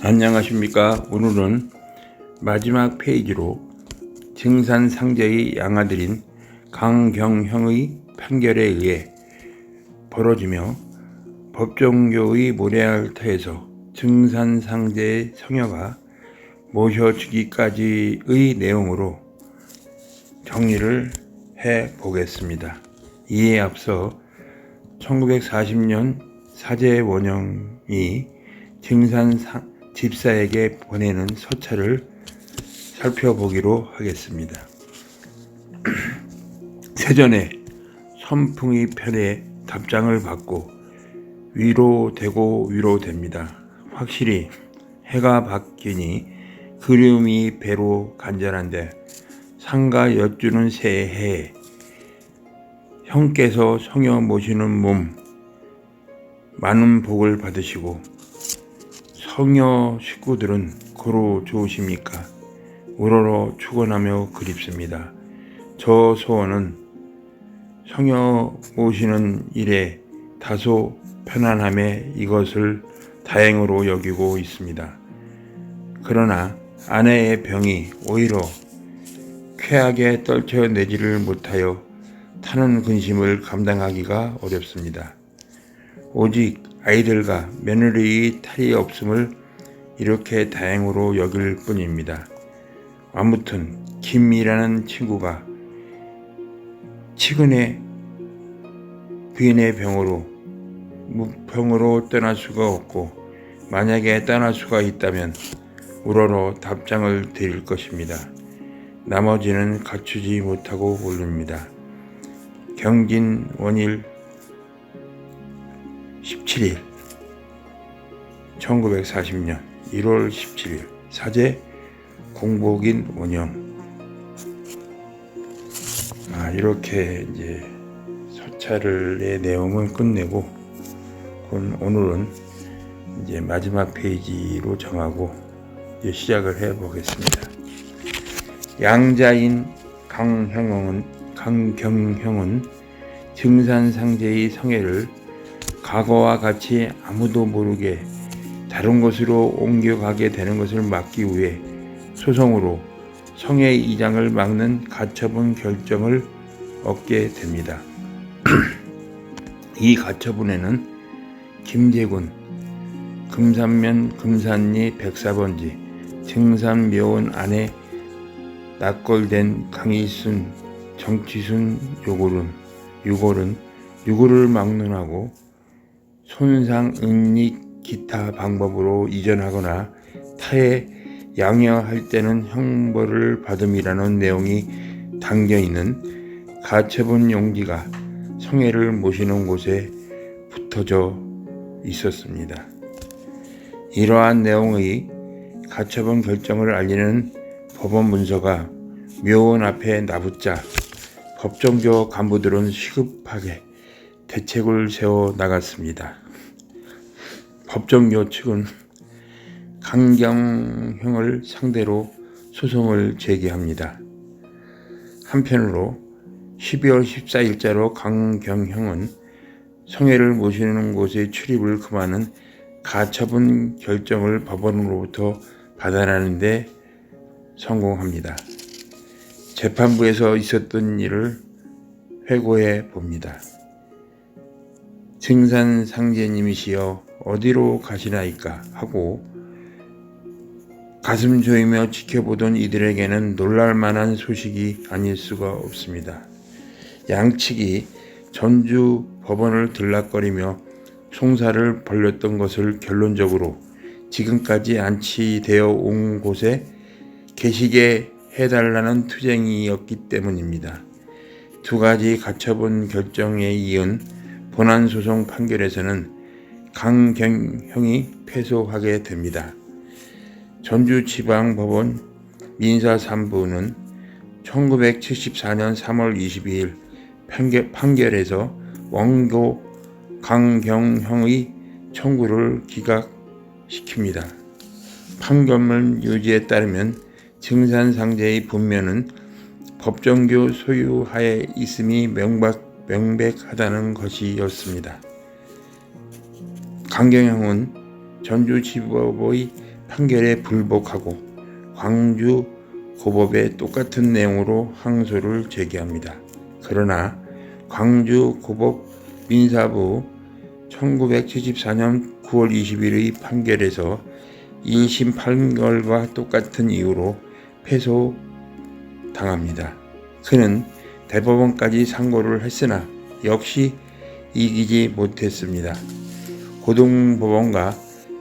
안녕하십니까. 오늘은 마지막 페이지로 증산상제의 양아들인 강경형의 판결에 의해 벌어지며 법정교의 모래알터에서 증산상제의 성녀가 모셔주기까지의 내용으로 정리를 해 보겠습니다. 이에 앞서 1940년 사제 원형이 집사에게 보내는 서찰을 살펴보기로 하겠습니다. 세전에 선풍의 편에 답장을 받고 위로됩니다. 확실히 해가 바뀌니 그리움이 배로 간절한데 상가 엿주는 새해에 형께서 성녀 모시는 몸 많은 복을 받으시고 성녀 식구들은 고로 좋으십니까? 우러러 축원하며 그립습니다. 저 소원은 성녀 모시는 일에 다소 편안함에 이것을 다행으로 여기고 있습니다. 그러나 아내의 병이 오히려 쾌하게 떨쳐내지를 못하여 타는 근심을 감당하기가 어렵습니다. 오직 아이들과 며느리의 탈이 없음을 이렇게 다행으로 여길 뿐입니다. 아무튼 김이라는 친구가 최근에 부인의 병으로 무평으로 떠날 수가 없고 만약에 떠날 수가 있다면 우러러 답장을 드릴 것입니다. 나머지는 갖추지 못하고 모릅니다. 경진 원일 17일 1940년 1월 17일 사제 공복인 원형. 이렇게 이제 서찰의 내용을 끝내고 오늘은 이제 마지막 페이지로 정하고 이제 시작을 해 보겠습니다. 양자인 강경형은 증산상제의 성애를 과거와 같이 아무도 모르게 다른 곳으로 옮겨가게 되는 것을 막기 위해 소송으로 성애 이장을 막는 가처분 결정을 얻게 됩니다. 이 가처분에는 김재군, 금산면 금산리 104번지 증산묘원 안에 납골된 강희순, 정치순 유골을 막론하고 손상, 은닉, 기타 방법으로 이전하거나 타에 양여할 때는 형벌을 받음이라는 내용이 담겨있는 가처분 용지가 성애를 모시는 곳에 붙어져 있었습니다. 이러한 내용의 가처분 결정을 알리는 법원 문서가 묘원 앞에 나붙자 법정교 간부들은 시급하게 대책을 세워 나갔습니다. 법정교 측은 강경형을 상대로 소송을 제기합니다. 한편으로 12월 14일자로 강경형은 성애를 모시는 곳의 출입을 금하는 가처분 결정을 법원으로부터 받아내는 데 성공합니다. 재판부에서 있었던 일을 회고해 봅니다. 증산상제님이시여 어디로 가시나이까 하고 가슴 조이며 지켜보던 이들에게는 놀랄만한 소식이 아닐 수가 없습니다. 양측이 전주 법원을 들락거리며 송사를 벌였던 것을 결론적으로 지금까지 안치되어 온 곳에 계시게 해달라는 투쟁이었기 때문입니다. 두 가지 가처분 결정에 이은 본안소송 판결에서는 강경형이 패소하게 됩니다. 전주지방법원 민사3부는 1974년 3월 22일 판결에서 원고 강경형의 청구를 기각시킵니다. 판결문 유지에 따르면 증산상제의 분면은 법정교 소유하에 있음이 명백하다는 것이었습니다. 강경형은 전주지법의 판결에 불복하고 광주 고법에 똑같은 내용으로 항소를 제기합니다. 그러나 광주 고법 민사부 1974년 9월 20일의 판결에서 1심 판결과 똑같은 이유로 패소당합니다. 그는 대법원까지 상고를 했으나 역시 이기지 못했습니다. 고등법원과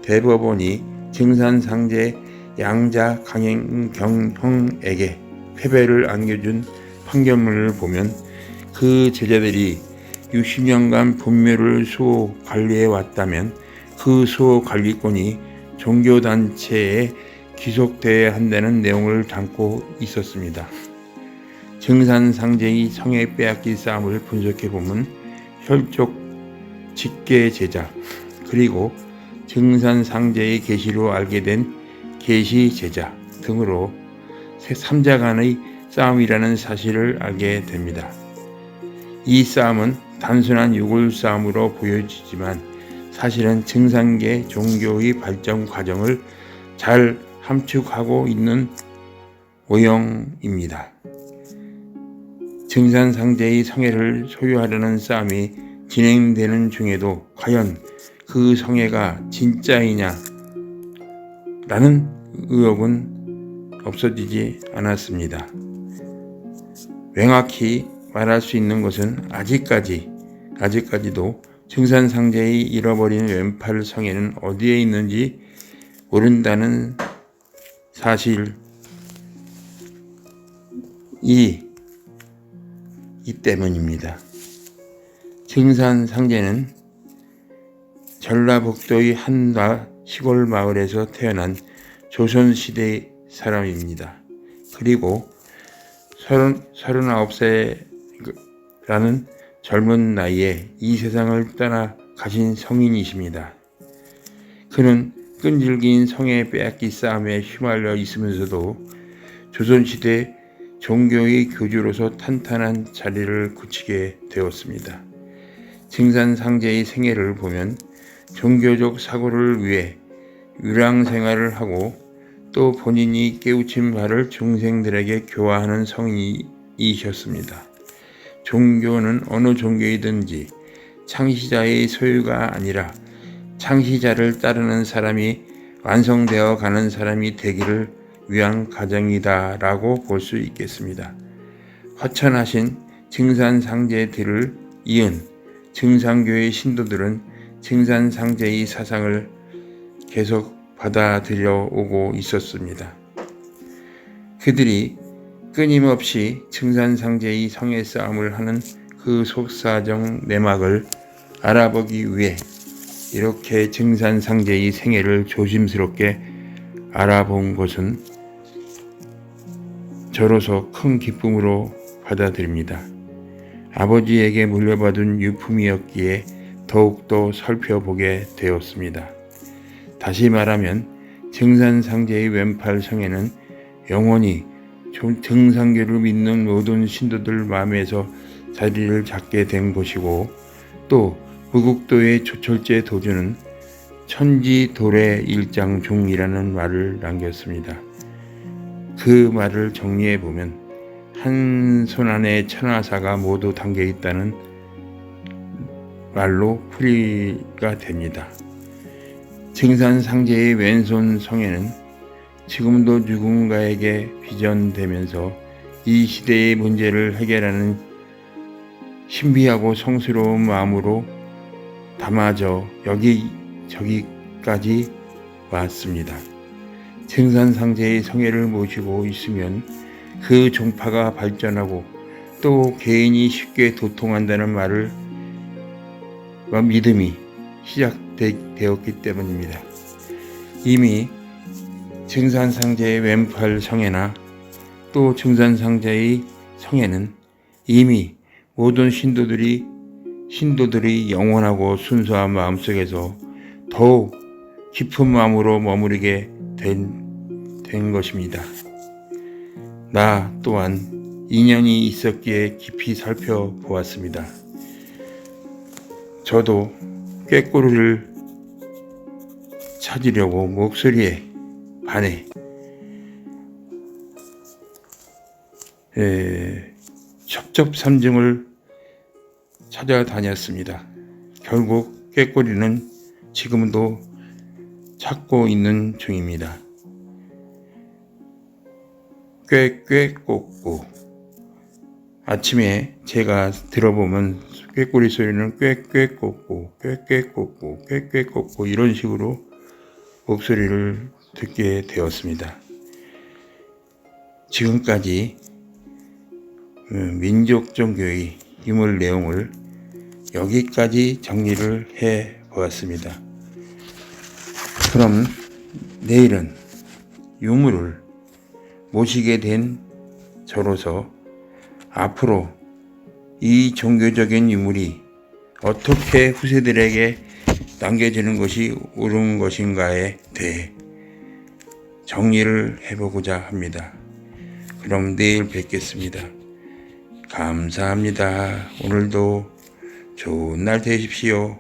대법원이 증산상제 양자 강행경형에게 패배를 안겨준 판결문을 보면 그 제자들이 60년간 분묘를 수호 관리해 왔다면 그 수호 관리권이 종교단체에 귀속되어야 한다는 내용을 담고 있었습니다. 증산상제의 성에 빼앗긴 싸움을 분석해보면 혈족 직계 제자 그리고 증산상제의 계시로 알게 된 계시 제자 등으로 3자 간의 싸움이라는 사실을 알게 됩니다. 이 싸움은 단순한 유골 싸움으로 보여지지만 사실은 증산계 종교의 발전 과정을 잘 함축하고 있는 모형입니다. 증산상제의 성회를 소유하려는 싸움이 진행되는 중에도 과연 그 성회가 진짜이냐 라는 의혹은 없어지지 않았습니다. 명확히 말할 수 있는 것은 아직까지도 증산상제의 잃어버린 왼팔 성에는 어디에 있는지 모른다는 사실이 때문입니다. 증산상제는 전라북도의 한 시골 마을에서 태어난 조선시대 사람입니다. 그리고 39세라는 젊은 나이에 이 세상을 떠나 가신 성인이십니다. 그는 끈질긴 성에 빼앗기 싸움에 휘말려 있으면서도 조선시대 종교의 교주로서 탄탄한 자리를 굳히게 되었습니다. 증산상제의 생애를 보면 종교적 사고를 위해 유랑 생활을 하고 또 본인이 깨우친 바를 중생들에게 교화하는 성인이셨습니다. 종교는 어느 종교이든지 창시자의 소유가 아니라 창시자를 따르는 사람이 완성되어 가는 사람이 되기를 위한 과정이다라고 볼 수 있겠습니다. 화천하신 증산상제들을 이은 증산교의 신도들은 증산상제의 사상을 계속 받아들여 오고 있었습니다. 그들이 끊임없이 증산상제의 성의 싸움을 하는 그 속사정 내막을 알아보기 위해 이렇게 증산상제의 생애를 조심스럽게 알아본 것은 저로서 큰 기쁨으로 받아들입니다. 아버지에게 물려받은 유품이었기에 더욱더 살펴보게 되었습니다. 다시 말하면 증산상제의 왼팔 성에는 영원히 증산교를 믿는 모든 신도들 마음에서 자리를 잡게 된 것이고 또 무국도의 초철제 도주는 천지도래 일장중이라는 말을 남겼습니다. 그 말을 정리해보면 한 손 안에 천하사가 모두 담겨 있다는 말로 풀이가 됩니다. 증산상제의 왼손 성에는 지금도 누군가에게 비전되면서 이 시대의 문제를 해결하는 신비하고 성스러운 마음으로 담아져 여기저기까지 왔습니다. 증산상제의 성회를 모시고 있으면 그 종파가 발전하고 또 개인이 쉽게 도통한다는 말을 믿음이 시작되었기 때문입니다. 이미 증산상제의 왼팔 성회나 또 증산상제의 성회는 이미 모든 신도들이 영원하고 순수한 마음속에서 더욱 깊은 마음으로 머무르게 된 것입니다. 나 또한 인연이 있었기에 깊이 살펴보았습니다. 저도 꾀꼬리를 찾으려고 목소리에 반에 첩첩산중을 찾아다녔습니다. 결국 꾀꼬리는 지금도 찾고 있는 중입니다. 꾀꾀꼬꼬. 아침에 제가 들어보면 꾀꼬리 소리는 꾀꾀꼬꼬, 꾀꾀꼬꼬, 꾀꾀꼬꼬 이런 식으로 목소리를 듣게 되었습니다. 지금까지 민족 종교의 유물 내용을 여기까지 정리를 해 보았습니다. 그럼 내일은 유물을 모시게 된 저로서 앞으로 이 종교적인 유물이 어떻게 후세들에게 남겨지는 것이 옳은 것인가에 대해 정리를 해보고자 합니다. 그럼 내일 뵙겠습니다. 감사합니다. 오늘도 좋은 날 되십시오.